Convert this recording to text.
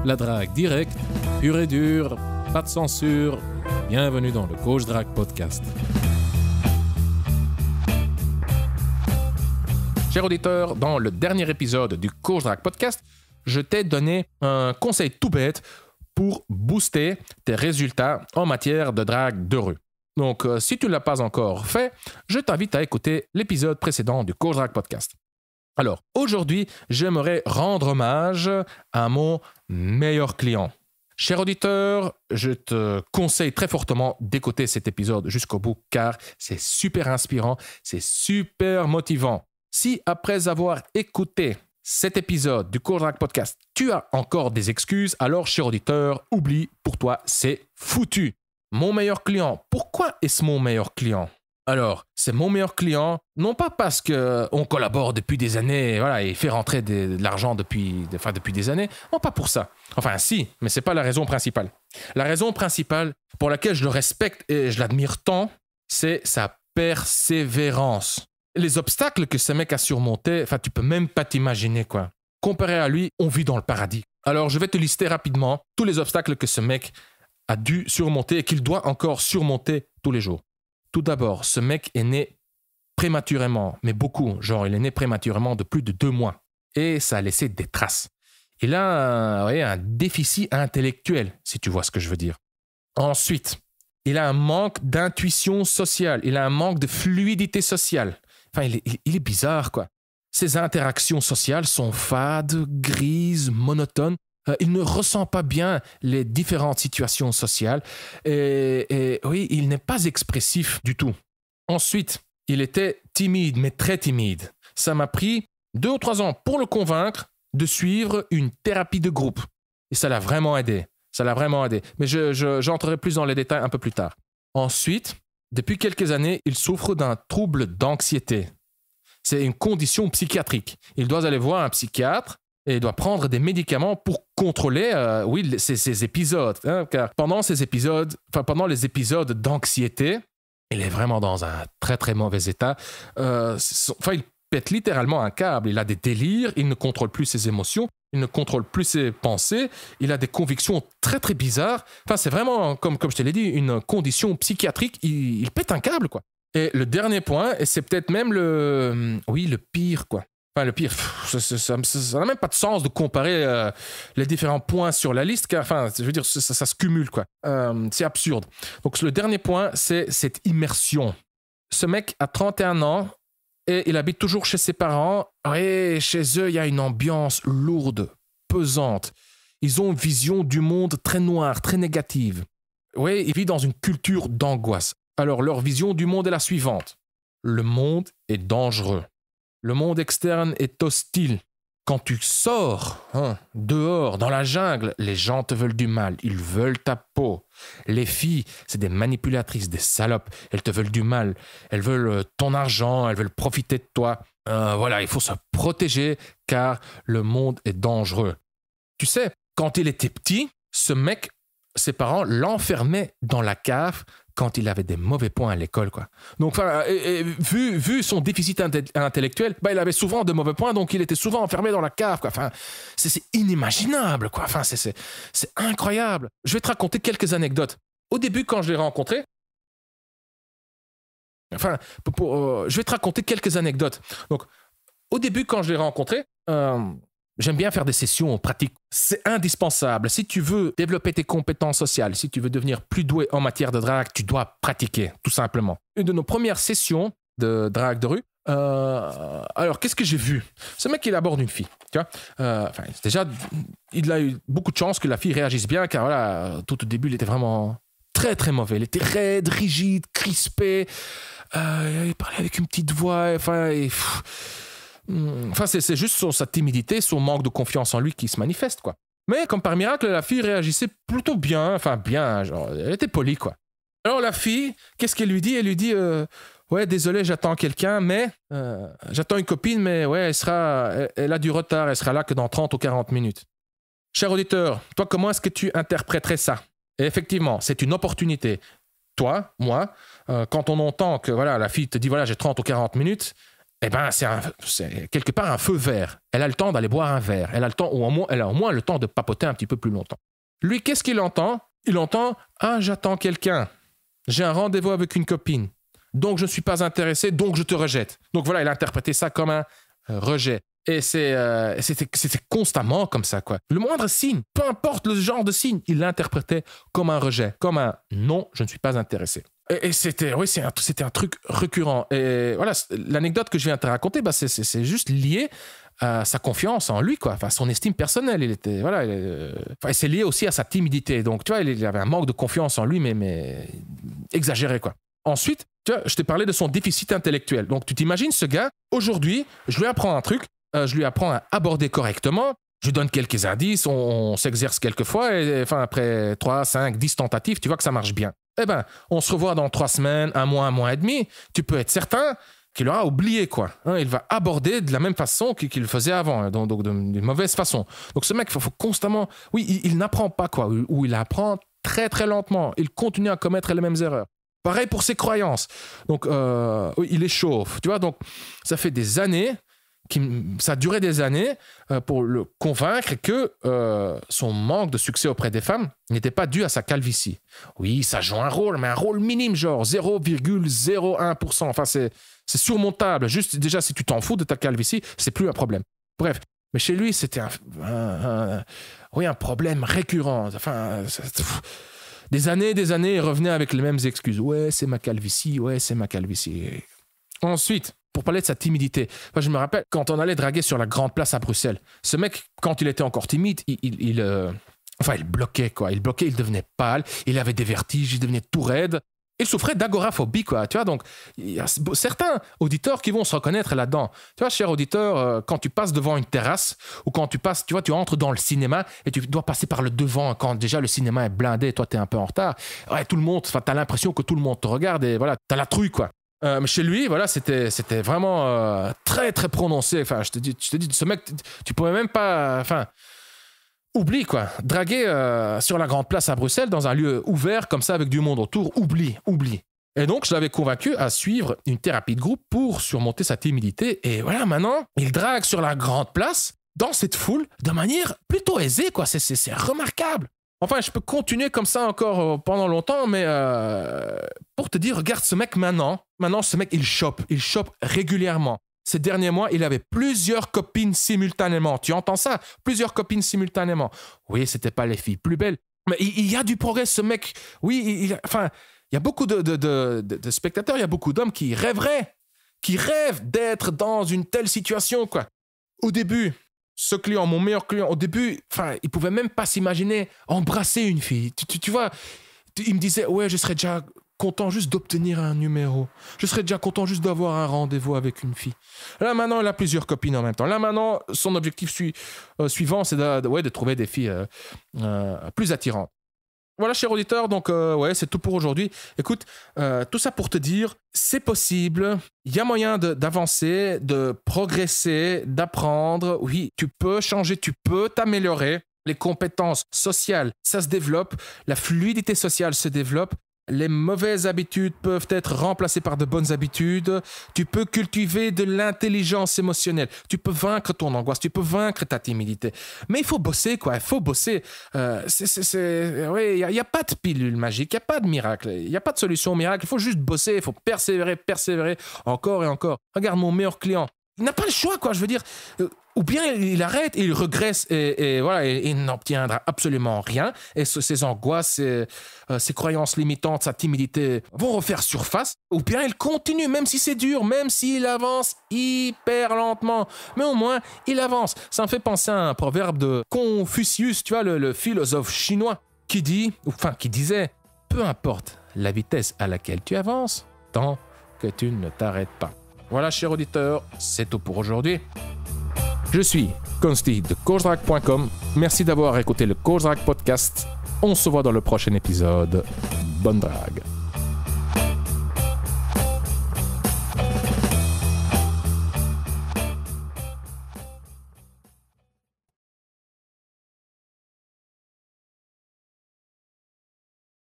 La drague directe, pure et dure, pas de censure. Bienvenue dans le Coach Drague Podcast. Cher auditeur, dans le dernier épisode du Coach Drague Podcast, je t'ai donné un conseil tout bête pour booster tes résultats en matière de drague de rue. Donc, si tu ne l'as pas encore fait, je t'invite à écouter l'épisode précédent du Coach Drague Podcast. Alors, aujourd'hui, j'aimerais rendre hommage à mon meilleur client. Cher auditeur, je te conseille très fortement d'écouter cet épisode jusqu'au bout car c'est super inspirant, c'est super motivant. Si après avoir écouté cet épisode du Coach Drague Podcast, tu as encore des excuses, alors cher auditeur, oublie, pour toi, c'est foutu. Mon meilleur client, pourquoi est-ce mon meilleur client ? Alors, c'est mon meilleur client, non pas parce qu'on collabore depuis des années, voilà, et fait rentrer de l'argent depuis des années, non pas pour ça. Enfin, si, mais ce n'est pas la raison principale. La raison principale pour laquelle je le respecte et je l'admire tant, c'est sa persévérance. Les obstacles que ce mec a surmontés, enfin, tu peux même pas t'imaginer, quoi. Comparé à lui, on vit dans le paradis. Alors, je vais te lister rapidement tous les obstacles que ce mec a dû surmonter et qu'il doit encore surmonter tous les jours. Tout d'abord, ce mec est né prématurément, mais beaucoup, genre il est né prématurément de plus de 2 mois. Et ça a laissé des traces. Il a un déficit intellectuel, si tu vois ce que je veux dire. Ensuite, il a un manque d'intuition sociale, il a un manque de fluidité sociale. Enfin, il est bizarre, quoi. Ses interactions sociales sont fades, grises, monotones. Il ne ressent pas bien les différentes situations sociales et oui, il n'est pas expressif du tout. Ensuite, il était timide, mais très timide. Ça m'a pris 2 ou 3 ans pour le convaincre de suivre une thérapie de groupe. Et ça l'a vraiment aidé. Mais j'entrerai plus dans les détails un peu plus tard. Ensuite, depuis quelques années, il souffre d'un trouble d'anxiété. C'est une condition psychiatrique. Il doit aller voir un psychiatre et il doit prendre des médicaments pour contrôler ces épisodes. Hein, car pendant les épisodes d'anxiété, il est vraiment dans un très très mauvais état. Il pète littéralement un câble. Il a des délires, il ne contrôle plus ses émotions, il ne contrôle plus ses pensées, il a des convictions très très bizarres. Enfin, c'est vraiment, comme je te l'ai dit, une condition psychiatrique. Il pète un câble, quoi. Et le dernier point, et c'est peut-être même le pire, quoi. Enfin, le pire, ça n'a même pas de sens de comparer les différents points sur la liste, car, enfin, je veux dire, ça se cumule, quoi. C'est absurde. Donc, le dernier point, c'est cette immersion. Ce mec a 31 ans et il habite toujours chez ses parents. Et chez eux, il y a une ambiance lourde, pesante. Ils ont une vision du monde très noire, très négative. Oui, ils vivent dans une culture d'angoisse. Alors, leur vision du monde est la suivante. Le monde est dangereux. Le monde externe est hostile. Quand tu sors dehors, dans la jungle, les gens te veulent du mal. Ils veulent ta peau. Les filles, c'est des manipulatrices, des salopes. Elles te veulent du mal. Elles veulent ton argent. Elles veulent profiter de toi. Il faut se protéger car le monde est dangereux. Tu sais, quand il était petit, ce mec, ses parents l'enfermaient dans la cave quand il avait des mauvais points à l'école, quoi. Donc, vu son déficit intellectuel, il avait souvent de mauvais points, donc il était souvent enfermé dans la cave, quoi. Enfin, c'est inimaginable, quoi. Enfin, c'est incroyable. Je vais te raconter quelques anecdotes. Au début, quand je l'ai rencontré, je vais te raconter quelques anecdotes. Donc, au début, quand je l'ai rencontré, j'aime bien faire des sessions pratiques. C'est indispensable. Si tu veux développer tes compétences sociales, si tu veux devenir plus doué en matière de drague, tu dois pratiquer, tout simplement. Une de nos premières sessions de drague de rue, alors qu'est-ce que j'ai vu ? Ce mec, il aborde une fille. Tu vois, déjà, il a eu beaucoup de chance que la fille réagisse bien, car voilà, tout au début, il était vraiment très, très mauvais. Il était raide, rigide, crispé. Il parlait avec une petite voix. C'est juste sa timidité, son manque de confiance en lui qui se manifeste, quoi. Mais comme par miracle, la fille réagissait plutôt bien, genre, elle était polie, quoi. Alors la fille, qu'est-ce qu'elle lui dit ? Elle lui dit ouais, désolé, j'attends quelqu'un, mais j'attends une copine, mais ouais, elle a du retard, elle sera là que dans 30 ou 40 minutes. Cher auditeur, toi, comment est-ce que tu interpréterais ça ? Et effectivement, c'est une opportunité. Toi, moi, quand on entend que voilà, la fille te dit voilà, j'ai 30 ou 40 minutes, c'est quelque part un feu vert. Elle a le temps d'aller boire un verre. Elle a au moins le temps de papoter un petit peu plus longtemps. Lui, qu'est-ce qu'il entend? Il entend « Ah, j'attends quelqu'un. J'ai un rendez-vous avec une copine. Donc, je ne suis pas intéressé, donc je te rejette. » Donc voilà, il a interprété ça comme un rejet. Et c'était constamment comme ça, quoi. Le moindre signe, peu importe le genre de signe, il l'interprétait comme un rejet, comme un « non, je ne suis pas intéressé ». Et c'était un truc récurrent. Et voilà, l'anecdote que je viens de te raconter, c'est juste lié à sa confiance en lui, quoi. Enfin, son estime personnelle. C'est lié aussi à sa timidité. Donc, tu vois, il avait un manque de confiance en lui, mais exagéré, quoi. Ensuite, tu vois, je t'ai parlé de son déficit intellectuel. Donc, tu t'imagines ce gars, aujourd'hui, je lui apprends un truc, je lui apprends à aborder correctement, je lui donne quelques indices, on s'exerce quelques fois, et enfin, après 3, 5, 10 tentatives, tu vois que ça marche bien. On se revoit dans 3 semaines, un mois et demi, tu peux être certain qu'il aura oublié, quoi. Il va aborder de la même façon qu'il le faisait avant, donc d'une mauvaise façon. Donc ce mec, il faut constamment... Oui, il n'apprend pas, quoi, ou il apprend très, très lentement. Il continue à commettre les mêmes erreurs. Pareil pour ses croyances. Donc, il échauffe, tu vois. Donc, ça fait des années... Ça a duré des années pour le convaincre que son manque de succès auprès des femmes n'était pas dû à sa calvitie. Oui, ça joue un rôle, mais un rôle minime, genre 0,01%. Enfin, c'est surmontable. Juste, déjà, si tu t'en fous de ta calvitie, c'est plus un problème. Bref, mais chez lui, c'était un problème récurrent. Enfin, des années, il revenait avec les mêmes excuses. Ouais, c'est ma calvitie. Ensuite, pour parler de sa timidité. Enfin, je me rappelle, quand on allait draguer sur la Grande Place à Bruxelles, ce mec, quand il était encore timide, il bloquait, quoi. Il devenait pâle, il avait des vertiges, il devenait tout raide. Il souffrait d'agoraphobie, quoi. Tu vois, donc, il y a certains auditeurs qui vont se reconnaître là-dedans. Tu vois, cher auditeur, quand tu passes devant une terrasse ou quand tu passes, tu vois, tu entres dans le cinéma et tu dois passer par le devant quand déjà le cinéma est blindé et toi, tu es un peu en retard. Ouais, tout le monde, tu as l'impression que tout le monde te regarde et voilà, tu as la trouille, quoi. Mais chez lui, voilà, c'était vraiment très, très prononcé. Enfin, je te dis, ce mec, tu pouvais même pas... Enfin, oublie, quoi. Draguer sur la Grande Place à Bruxelles, dans un lieu ouvert, comme ça, avec du monde autour, oublie. Et donc, je l'avais convaincu à suivre une thérapie de groupe pour surmonter sa timidité. Et voilà, maintenant, il drague sur la Grande Place, dans cette foule, de manière plutôt aisée, quoi. C'est remarquable. Enfin, je peux continuer comme ça encore pendant longtemps, mais pour te dire, regarde ce mec maintenant. Maintenant, ce mec, il chope régulièrement. Ces derniers mois, il avait plusieurs copines simultanément. Tu entends ça? Plusieurs copines simultanément. Oui, c'était pas les filles plus belles, mais il y a du progrès, ce mec. Oui, il y a beaucoup de spectateurs, il y a beaucoup d'hommes qui rêvent d'être dans une telle situation, quoi. Au début, ce client, mon meilleur client, au début, il pouvait même pas s'imaginer embrasser une fille. Tu vois, il me disait, ouais, je serais déjà content juste d'obtenir un numéro. Je serais déjà content juste d'avoir un rendez-vous avec une fille. Là, maintenant, il a plusieurs copines en même temps. Là, maintenant, son objectif suivant, c'est de trouver des filles plus attirantes. Voilà, cher auditeur, donc c'est tout pour aujourd'hui. Écoute, tout ça pour te dire, c'est possible, il y a moyen d'avancer, de progresser, d'apprendre. Oui, tu peux changer, tu peux t'améliorer. Les compétences sociales, ça se développe. La fluidité sociale se développe. Les mauvaises habitudes peuvent être remplacées par de bonnes habitudes. Tu peux cultiver de l'intelligence émotionnelle. Tu peux vaincre ton angoisse. Tu peux vaincre ta timidité. Mais il faut bosser, quoi. Il faut bosser. Il n'y a pas de pilule magique. Il n'y a pas de miracle. Il n'y a pas de solution miracle. Il faut juste bosser. Il faut persévérer encore et encore. Regarde mon meilleur client. Il n'a pas le choix, quoi. Je veux dire... Ou bien il arrête, il regresse et voilà, il n'obtiendra absolument rien. Et ses angoisses, ses croyances limitantes, sa timidité vont refaire surface. Ou bien il continue, même si c'est dur, même s'il avance hyper lentement. Mais au moins, il avance. Ça me fait penser à un proverbe de Confucius, tu vois, le philosophe chinois, qui disait « Peu importe la vitesse à laquelle tu avances, tant que tu ne t'arrêtes pas. » Voilà, cher auditeur, c'est tout pour aujourd'hui. Je suis Consti de coachdrag.com. Merci d'avoir écouté le Coachdrag Podcast. On se voit dans le prochain épisode. Bonne drague.